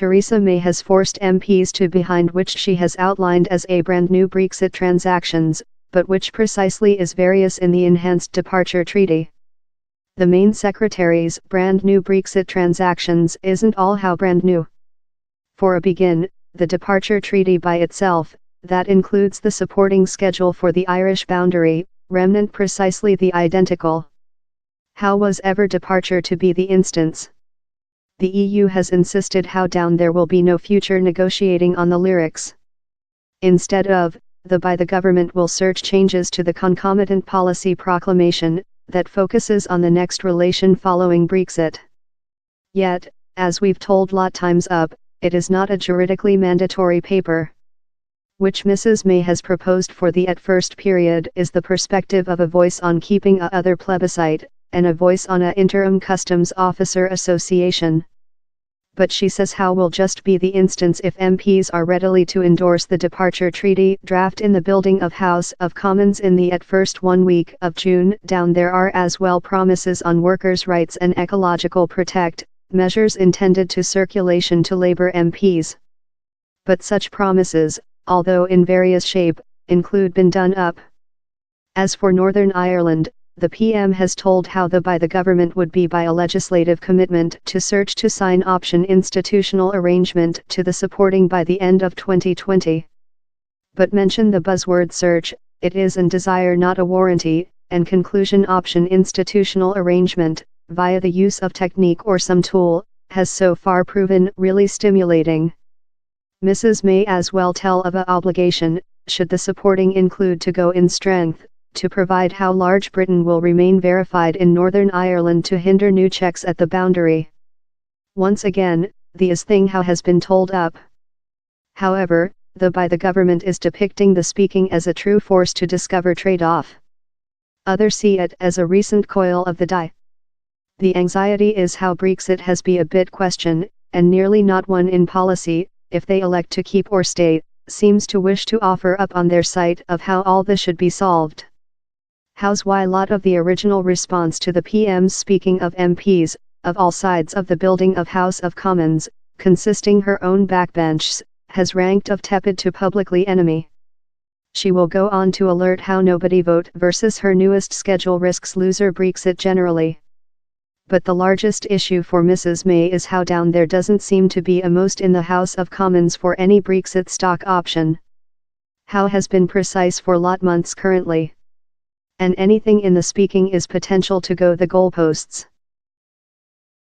Theresa May has forced MPs to behind which she has outlined as a brand new Brexit transactions, but which precisely is various in the Enhanced Departure Treaty. The main secretary's brand new Brexit transactions isn't all how brand new. For a begin, the departure treaty by itself, that includes the supporting schedule for the Irish boundary, remnant precisely the identical. How was ever departure to be the instance? The EU has insisted how down there will be no future negotiating on the lyrics. Instead of, the government will search changes to the concomitant policy proclamation, that focuses on the next relation following Brexit. Yet, as we've told lot times up, it is not a juridically mandatory paper. Which Mrs. May has proposed for the at first period is the perspective of a voice on keeping a other plebiscite, and a voice on a interim customs officer association. But she says how will just be the instance if MPs are readily to endorse the departure treaty draft in the building of House of Commons in the at first 1 week of June. Down there are as well promises on workers' rights and ecological protect, measures intended to circulation to Labour MPs. But such promises, although in various shape, include been done up. As for Northern Ireland, the PM has told how the government would be by a legislative commitment to search to sign option institutional arrangement to the supporting by the end of 2020. But mention the buzzword search, it is and desire not a warranty, and conclusion option institutional arrangement, via the use of technique or some tool, has so far proven really stimulating. Mrs. May as well tell of a obligation, should the supporting include to go in strength, to provide how large Britain will remain verified in Northern Ireland to hinder new checks at the boundary. Once again, the is thing how has been told up. However, the government is depicting the speaking as a true force to discover trade-off. Others see it as a recent coil of the die. The anxiety is how Brexit has be a bit question, and nearly not one in policy, if they elect to keep or stay, seems to wish to offer up on their site of how all this should be solved. How's why lot of the original response to the PM's speaking of MPs, of all sides of the building of House of Commons, consisting her own backbenches, has ranked of tepid to publicly enemy. She will go on to alert how nobody vote versus her newest schedule risks loser Brexit generally. But the largest issue for Mrs. May is how down there doesn't seem to be a most in the House of Commons for any Brexit stock option. How has been precise for lot months currently. And anything in the speaking is potential to go the goalposts.